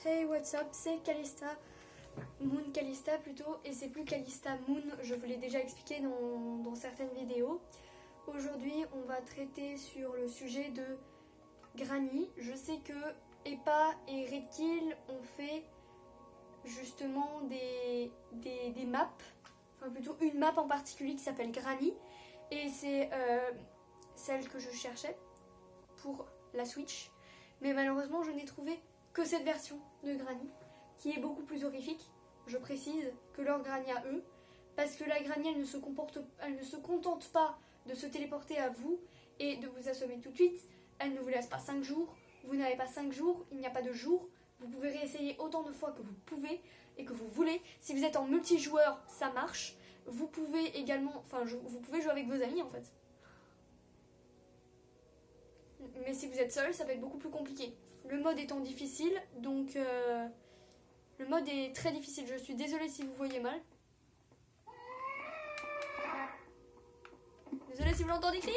Hey, what's up, c'est Calista, Moon Calista plutôt, et c'est plus Calista Moon, je vous l'ai déjà expliqué dans certaines vidéos. Aujourd'hui, on va traiter sur le sujet de Granny. Je sais que Epa et Redkill ont fait justement des maps, enfin plutôt une map en particulier qui s'appelle Granny, et c'est celle que je cherchais pour la Switch, mais malheureusement je n'ai trouvé que cette version de Granny, qui est beaucoup plus horrifique, je précise, que leur Granny à eux, parce que la Granny elle ne se contente pas de se téléporter à vous et de vous assommer tout de suite, elle ne vous laisse pas 5 jours, vous n'avez pas 5 jours, il n'y a pas de jour, vous pouvez réessayer autant de fois que vous pouvez et que vous voulez. Si vous êtes en multijoueur, ça marche, vous pouvez également, vous pouvez jouer avec vos amis en fait. Mais si vous êtes seul, ça va être beaucoup plus compliqué. Le mode étant difficile, donc le mode est très difficile. Je suis désolée si vous voyez mal. Désolée si vous l'entendez crier.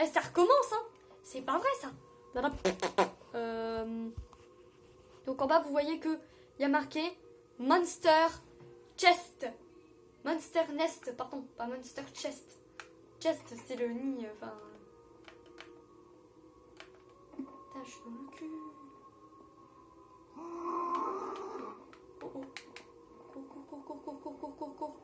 Eh, ça recommence, hein. C'est pas vrai, ça. Donc en bas, vous voyez qu'il y a marqué Monster Chest. Monster Nest, pardon, pas Monster Chest. Chest, c'est le nid, enfin... Tâche dans le cul. Oh oh. Cours.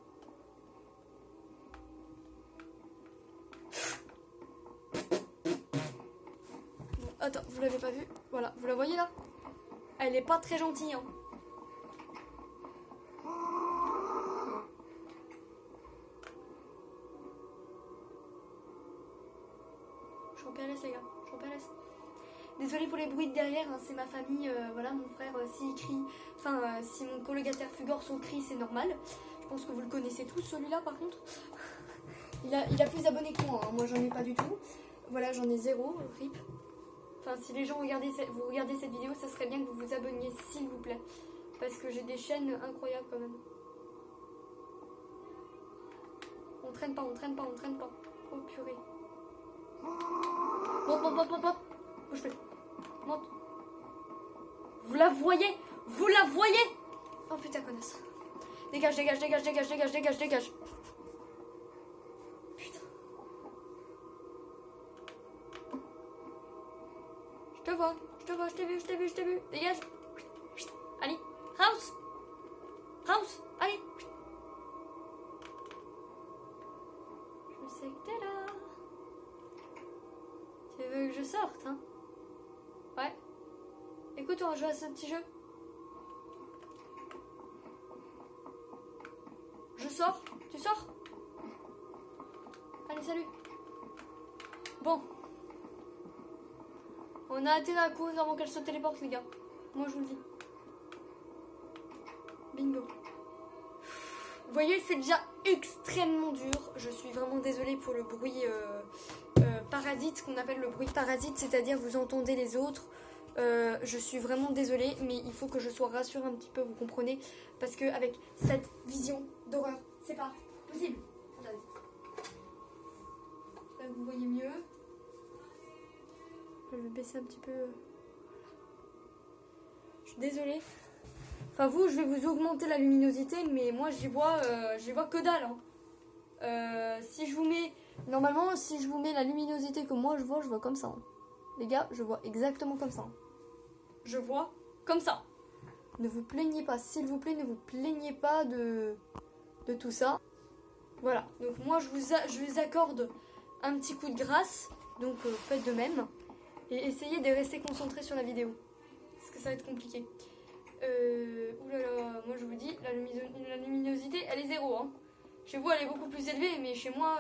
Bon, attends, vous l'avez pas vue? Voilà, vous la voyez là? Elle est pas très gentille, hein. Je suis en PLS, les gars, je suis en PLS. Désolée pour les bruits de derrière, hein, c'est ma famille, voilà, mon frère, s'il crie, si mon colocataire Fugor son cri, c'est normal. Je pense que vous le connaissez tous, celui-là, par contre. Il a plus d'abonnés que moi, hein. Moi j'en ai pas du tout. Voilà, j'en ai 0, rip. Enfin, si les gens vous regardez cette vidéo, ça serait bien que vous vous abonniez, s'il vous plaît. Parce que j'ai des chaînes incroyables, quand même. On traîne pas. Oh, purée. Monte. Bouge plus. Monte. Vous la voyez? Oh putain, connasse. Dégage. Putain. Je te vois, je t'ai vu. Dégage. Allez, House, allez. Je sais que t'es là. Tu veux que je sorte, hein? Ouais. Écoute, on va jouer à ce petit jeu. Je sors? Tu sors? Allez, salut. Bon. On a intérêt à courir avant qu'elle se téléporte, les gars. Moi, je vous le dis. Bingo. Vous voyez, c'est déjà extrêmement dur. Je suis vraiment désolée pour le bruit parasite, qu'on appelle le bruit parasite, c'est-à-dire vous entendez les autres. Je suis vraiment désolée, mais il faut que je sois rassurée un petit peu, vous comprenez? Parce que avec cette vision d'horreur, c'est pas possible. Attendez. Là, vous voyez mieux. Je vais baisser un petit peu. Je suis désolée. Enfin vous, je vais vous augmenter la luminosité, mais moi j'y vois que dalle. Hein. Si je vous mets, normalement, si je vous mets la luminosité que moi je vois comme ça. Hein. Les gars, je vois exactement comme ça. Hein. Je vois comme ça. Ne vous plaignez pas, s'il vous plaît, ne vous plaignez pas de tout ça. Voilà. Donc moi je vous accorde un petit coup de grâce. Donc faites de même et essayez de rester concentré sur la vidéo, parce que ça va être compliqué. Oulala, moi je vous dis, la luminosité elle est 0. Hein. Chez vous elle est beaucoup plus élevée, mais chez moi,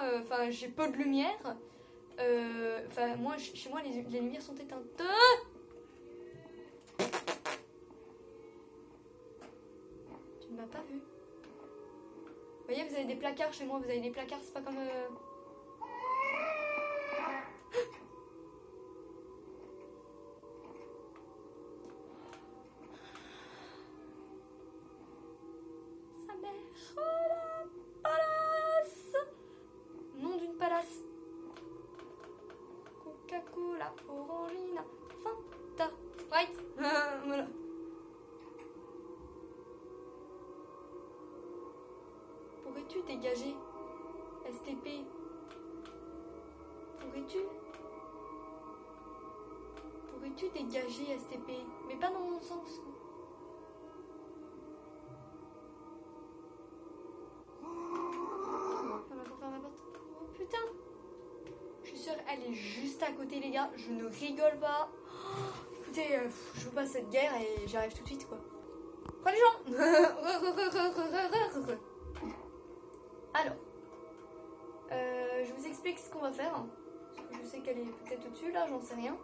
j'ai peu de lumière. Chez moi les lumières sont éteintes. Tu ne m'as pas vu. Vous voyez, vous avez des placards chez moi, c'est pas comme... Oh la palace! Nom d'une palace. Coca-Cola. cola, orangina, Fanta, Sprite. Voilà. Pourrais-tu dégager, STP? Pourrais-tu dégager, STP? Mais pas dans mon sens. Oh putain! Je suis sûre, elle est juste à côté, les gars. Je ne rigole pas. Écoutez, je joue pas cette guerre et j'arrive tout de suite, quoi. Quoi, les gens? Alors, je vous explique ce qu'on va faire. Parce que je sais qu'elle est peut-être au-dessus, là, j'en sais rien.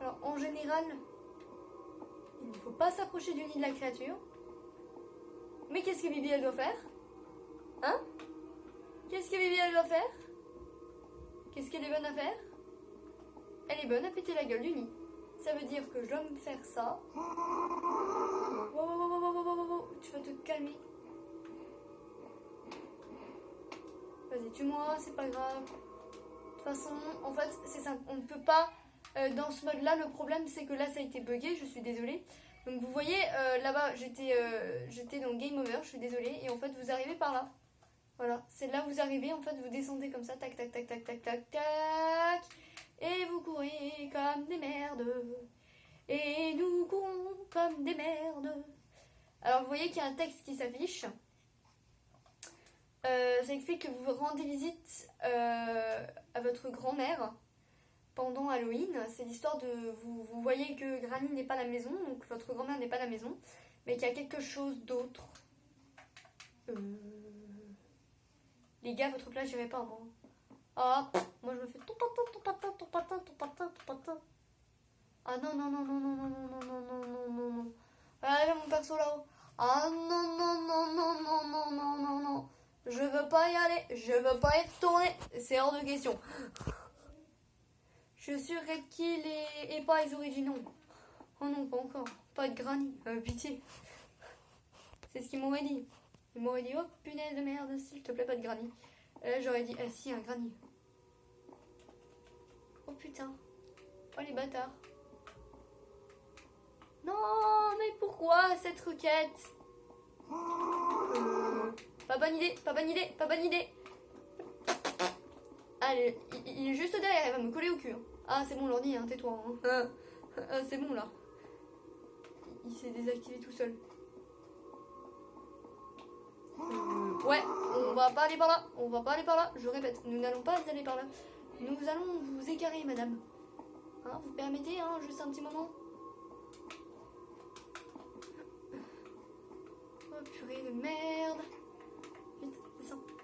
Alors, en général, il ne faut pas s'approcher du nid de la créature. Mais qu'est-ce que Bibi, elle doit faire? Hein? Qu'est-ce que Bibi, elle doit faire? Qu'est-ce qu'elle est bonne à faire? Elle est bonne à péter la gueule du nid. Ça veut dire que je dois me faire ça. Wow. Tu vas te calmer. Vas-y, tue-moi, c'est pas grave. De toute façon, en fait, c'est simple. On ne peut pas... dans ce mode-là, le problème, c'est que là, ça a été bugué. Je suis désolée. Donc, vous voyez, là-bas, j'étais dans Game Over. Je suis désolée. Et en fait, vous arrivez par là. Voilà. C'est là où vous arrivez. En fait, vous descendez comme ça. Tac, tac, tac, tac, tac, tac, tac. Et vous courez comme des merdes. Et nous courons comme des merdes. Alors, vous voyez qu'il y a un texte qui s'affiche. Ça explique que vous rendez visite à votre grand-mère pendant Halloween. C'est l'histoire de... Vous voyez que Granny n'est pas à la maison, donc votre grand-mère n'est pas à la maison, mais qu'il y a quelque chose d'autre. Les gars, votre place, j'irai pas, moi. Ah, moi je me fais ton patin. Ah non. Allez, mon perso là-haut. Ah non. Je veux pas y aller. Je veux pas y retourner. C'est hors de question. Je suis Red Kill et pas les originaux. Oh non, pas encore. Pas de Granny. Pitié. C'est ce qu'ils m'auraient dit. Ils m'auraient dit, oh punaise de merde, s'il te plaît, pas de Granny. Et là, j'aurais dit, si, un Granny. Oh putain. Oh les bâtards. Non, mais pourquoi cette requête? Pas bonne idée. Allez, il est juste derrière, il va me coller au cul. Ah, c'est bon, l'ordi, hein, tais-toi. Hein. C'est bon, là. Il s'est désactivé tout seul. Ouais, on va pas aller par là. Je répète, nous n'allons pas aller par là. Nous allons vous égarer, madame. Hein, vous permettez, hein, juste un petit moment? Oh, purée de merde.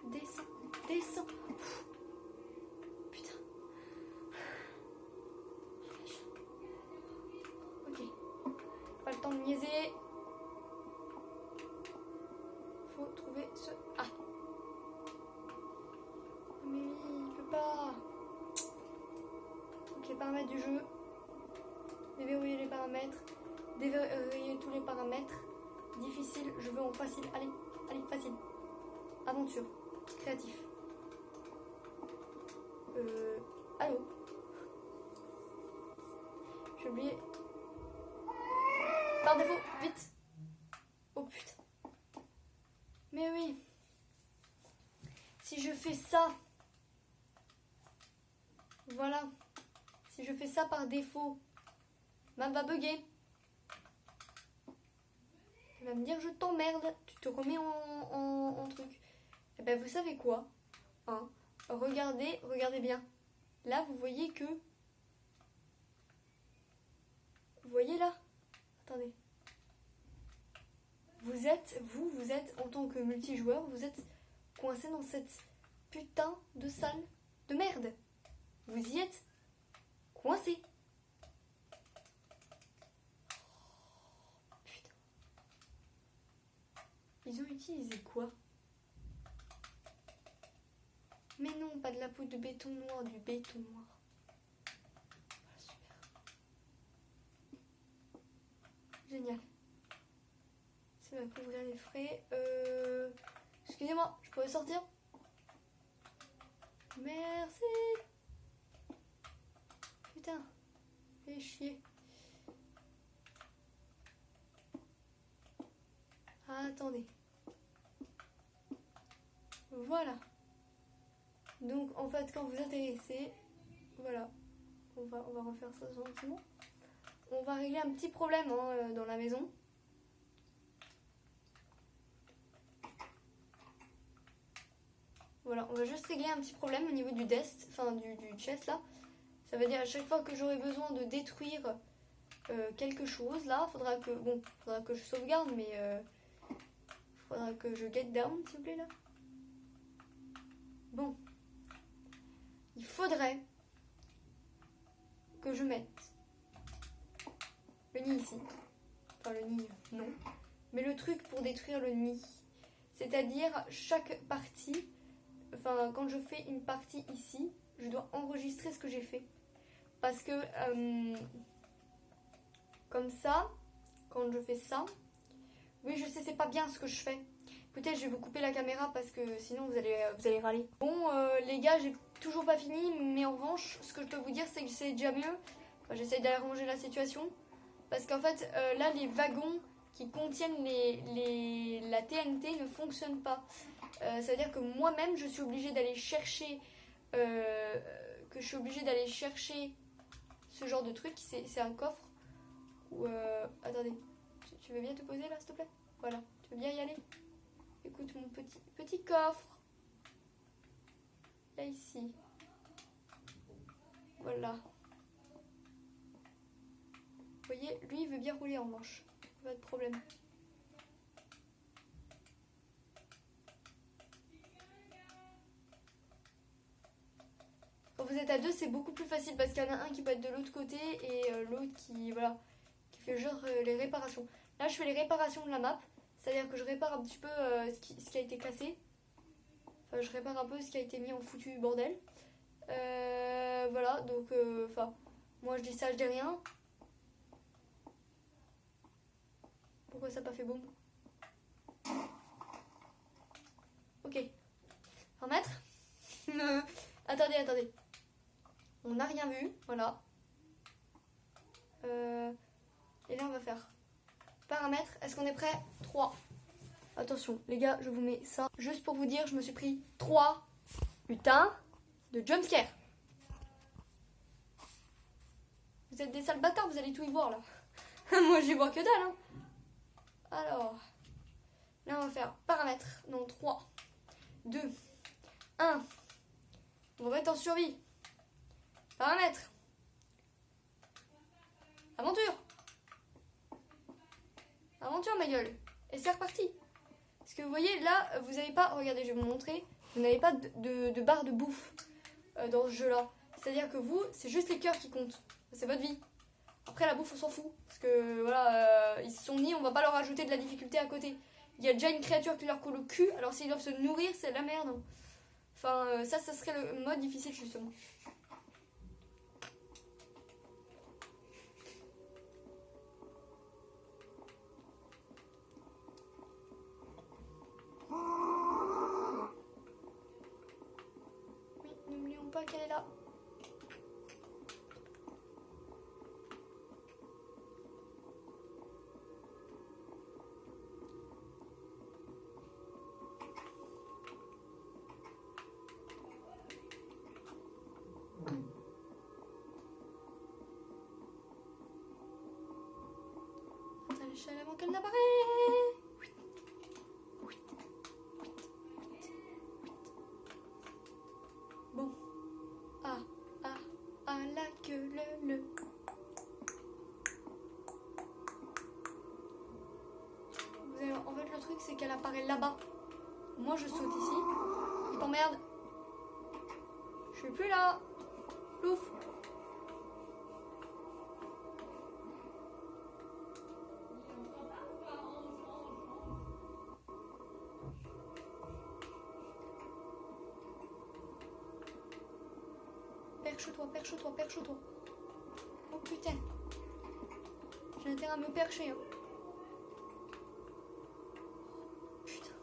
Vite, descends. Putain. Ok. Pas le temps de niaiser. Faut trouver ce... Ah. Mais oui, il peut pas. Ok, paramètres du jeu. Déverrouiller les paramètres. Déverrouiller tous les paramètres. Difficile, je veux en facile. Allez, facile. Aventure. Créatif. Allô. J'ai oublié. Par défaut, vite. Oh putain. Mais oui. Si je fais ça. Voilà. Si je fais ça par défaut. Map va bugger. Elle va me dire je t'emmerde. Tu te remets en truc. Et ben vous savez quoi, hein, regardez bien. Là vous voyez que... Vous voyez là? Attendez. Vous êtes en tant que multijoueur, vous êtes coincé dans cette putain de salle de merde. Vous y êtes coincé. Putain. Ils ont utilisé quoi? Mais non, pas de la poudre de béton noir, du béton noir. Voilà, super. Génial. Ça va couvrir les frais. excusez-moi, je pourrais sortir? Merci. Putain, fais chier. Attendez. Voilà. Donc en fait quand vous atterrissez, voilà. On va refaire ça gentiment. On va régler un petit problème dans la maison. Voilà, on va juste régler un petit problème au niveau du desk, enfin du chest là. Ça veut dire à chaque fois que j'aurai besoin de détruire quelque chose, là, faudra que je sauvegarde, mais faudra que je get down, s'il vous plaît, là. Bon. Il faudrait que je mette le nid ici. Enfin, le nid, non. Mais le truc pour détruire le nid. C'est-à-dire, chaque partie, enfin, quand je fais une partie ici, je dois enregistrer ce que j'ai fait. Parce que, comme ça, quand je fais ça, oui, je sais, c'est pas bien ce que je fais. Peut-être je vais vous couper la caméra parce que sinon vous allez râler. Bon, les gars, j'ai toujours pas fini, mais en revanche, ce que je peux vous dire, c'est que c'est déjà mieux. Enfin, j'essaye d'arranger la situation. Parce qu'en fait, là, les wagons qui contiennent la TNT ne fonctionnent pas. Ça veut dire que moi-même, je suis obligée d'aller chercher... ce genre de truc. C'est un coffre. Attendez, tu veux bien te poser là, s'il te plaît? Voilà, tu veux bien y aller? Écoute, mon petit coffre. Là, ici. Voilà. Vous voyez, lui, il veut bien rouler en manche. Pas de problème. Quand vous êtes à deux, c'est beaucoup plus facile parce qu'il y en a un qui peut être de l'autre côté et l'autre qui fait genre les réparations. Là, je fais les réparations de la map. C'est-à-dire que je répare un petit peu ce qui a été cassé. Enfin, je répare un peu ce qui a été mis en foutu bordel. Voilà, donc, moi je dis ça, je dis rien. Pourquoi ça n'a pas fait boum? Ok. Remettre. Attendez. On n'a rien vu, voilà. Et là, on va faire paramètres. Est-ce qu'on est prêt? 3. Attention, les gars, je vous mets ça. Juste pour vous dire, je me suis pris 3 putains de jumpscare. Vous êtes des sales bâtards, vous allez tout y voir, là. Moi, j'y vois que dalle, hein. Alors, là, on va faire paramètres. Non, 3, 2, 1. On va être en survie. Paramètres. Aventure. Aventure, ma gueule. Et c'est reparti. Parce que vous voyez, là, vous n'avez pas... Regardez, je vais vous montrer. Vous n'avez pas de barre de bouffe dans ce jeu-là. C'est-à-dire que vous, c'est juste les cœurs qui comptent. C'est votre vie. Après, la bouffe, on s'en fout. Parce que, voilà, ils se sont mis, on va pas leur ajouter de la difficulté à côté. Il y a déjà une créature qui leur colle au cul. Alors, s'ils doivent se nourrir, c'est la merde. Enfin, ça serait le mode difficile, justement. Oui, n'oublions pas qu'elle est là. À l'échelle avant qu'elle n'apparaisse. Bon. Ah, la queue, le. En fait, le truc, c'est qu'elle apparaît là-bas. Moi, je saute ici. Je t'emmerde. Je suis plus là. Plouf. Perche-toi. Oh putain. J'ai intérêt à me percher. Hein. Putain.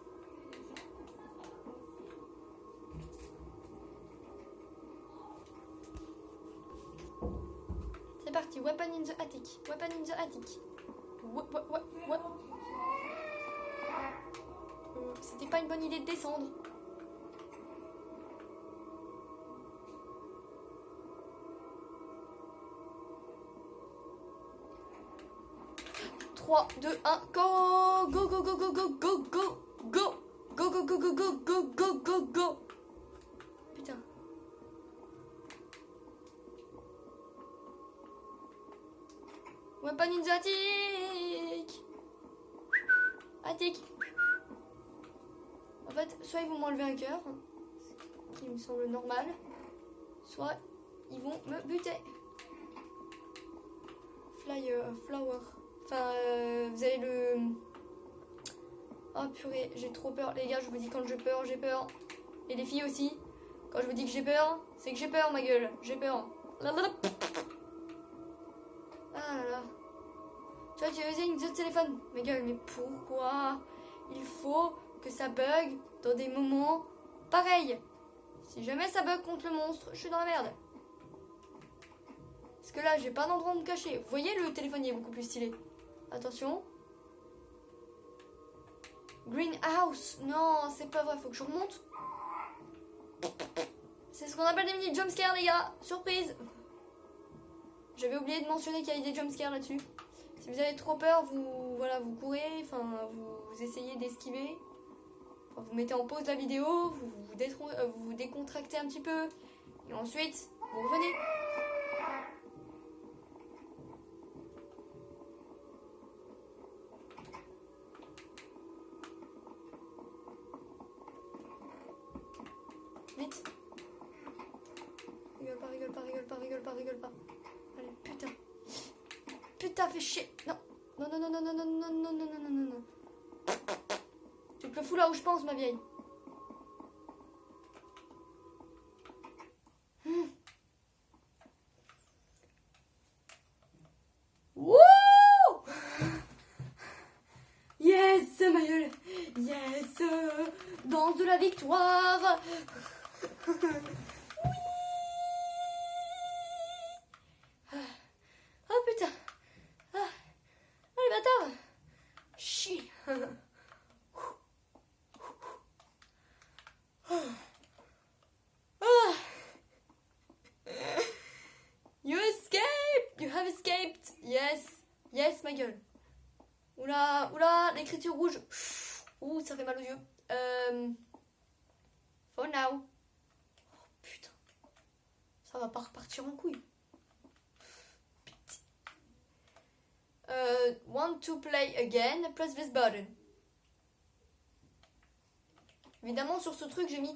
Petit weapon in the attic. Weapon in the attic. What? C'était pas une bonne idée de descendre. Trois, 2, 1, go! Go, go, go, go, go, go, go, go! Go, go, go, go, go, go, go, go, go! Putain. Weapon in the attic! Attic! En fait, soit ils vont m'enlever un cœur, qui me semble normal, soit ils vont me buter. Flower. Enfin, vous avez le... Oh purée, j'ai trop peur. Les gars, je vous dis quand j'ai peur. Et les filles aussi. Quand je vous dis que j'ai peur, c'est que j'ai peur, ma gueule. J'ai peur. Ah là là. Tu vois, tu as usé une autre téléphone. Ma gueule, mais pourquoi il faut que ça bug dans des moments pareils? Si jamais ça bug contre le monstre, je suis dans la merde. Parce que là, j'ai pas d'endroit où me cacher. Vous voyez, le téléphone il est beaucoup plus stylé. Attention. Greenhouse. Non, c'est pas vrai, faut que je remonte. C'est ce qu'on appelle des mini jumpscares, les gars. Surprise. J'avais oublié de mentionner qu'il y avait des jumpscares là-dessus. Si vous avez trop peur, vous courez, enfin, vous essayez d'esquiver. Enfin, vous mettez en pause la vidéo, vous décontractez un petit peu. Et ensuite, vous revenez. Vite. Rigole pas. Allez, putain. Putain, fais chier. Non. Non. Tu te le fous là où je pense, ma vieille. Wouh! Yes, ma gueule. Yes. Danse de la victoire. Oh putain. Ah les bâtards. Chie. You escaped. You have escaped. Yes, ma gueule. Oula, l'écriture rouge. Ouh, ça fait mal aux yeux. For now. Oh putain. Ça va pas repartir en couille. Want to play again? Press this button. Évidemment, sur ce truc, j'ai mis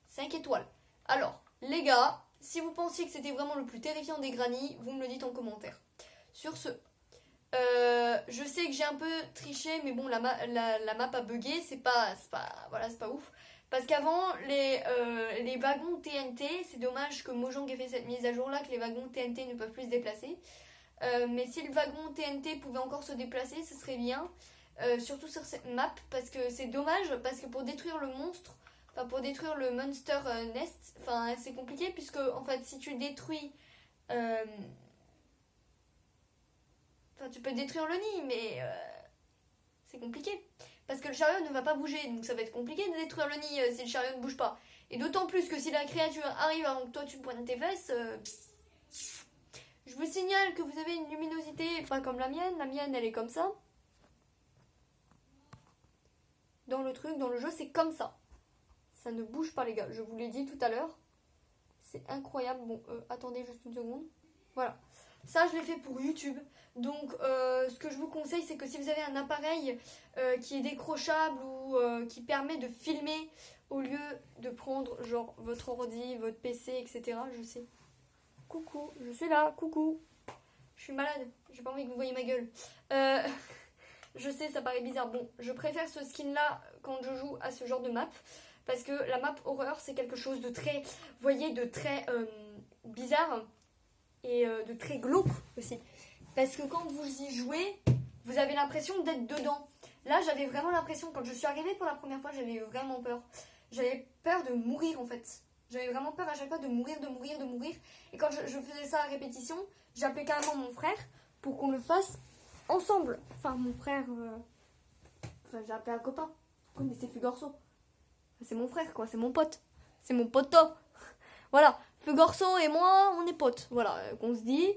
5 étoiles. Alors, les gars, si vous pensiez que c'était vraiment le plus terrifiant des grannies, vous me le dites en commentaire. Sur ce, je sais que j'ai un peu triché, mais bon, la map a bugué, c'est pas ouf. Parce qu'avant, les wagons TNT, c'est dommage que Mojang ait fait cette mise à jour là, que les wagons TNT ne peuvent plus se déplacer. Mais si le wagon TNT pouvait encore se déplacer, ce serait bien. Surtout sur cette map, parce que c'est dommage, parce que pour détruire le monstre, enfin pour détruire le monster nest, enfin c'est compliqué, puisque en fait si tu détruis... Enfin tu peux détruire le nid, mais c'est compliqué. Parce que le chariot ne va pas bouger, donc ça va être compliqué de détruire le nid si le chariot ne bouge pas. Et d'autant plus que si la créature arrive avant que toi tu pointes tes fesses... Je vous signale que vous avez une luminosité pas comme la mienne elle est comme ça. Dans le jeu c'est comme ça. Ça ne bouge pas les gars, je vous l'ai dit tout à l'heure. C'est incroyable, bon attendez juste une seconde. Voilà, ça je l'ai fait pour YouTube. Donc ce que je vous conseille c'est que si vous avez un appareil qui est décrochable ou qui permet de filmer au lieu de prendre genre votre ordi, votre PC, etc. Je sais. Coucou, je suis là, coucou. Je suis malade, j'ai pas envie que vous voyez ma gueule. Je sais, ça paraît bizarre. Bon, je préfère ce skin-là quand je joue à ce genre de map. Parce que la map horreur, c'est quelque chose de très, vous voyez, de très bizarre. Et de très glauque aussi. Parce que quand vous y jouez, vous avez l'impression d'être dedans. Là, j'avais vraiment l'impression, quand je suis arrivée pour la première fois, j'avais vraiment peur. J'avais peur de mourir en fait. J'avais vraiment peur à chaque fois de mourir. Et quand je faisais ça à répétition, j'appelais carrément mon frère pour qu'on le fasse ensemble. Enfin, mon frère... Enfin, j'ai appelé un copain. Vous connaissez Fugorso? C'est mon frère, quoi. C'est mon pote. C'est mon poteau. Voilà. Fugorso et moi, on est potes. Voilà, qu'on se dit.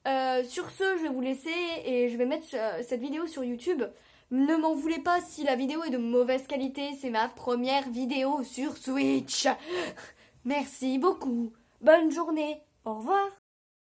Sur ce, je vais vous laisser et je vais mettre cette vidéo sur YouTube. Ne m'en voulez pas si la vidéo est de mauvaise qualité. C'est ma première vidéo sur Switch. Merci beaucoup. Bonne journée. Au revoir.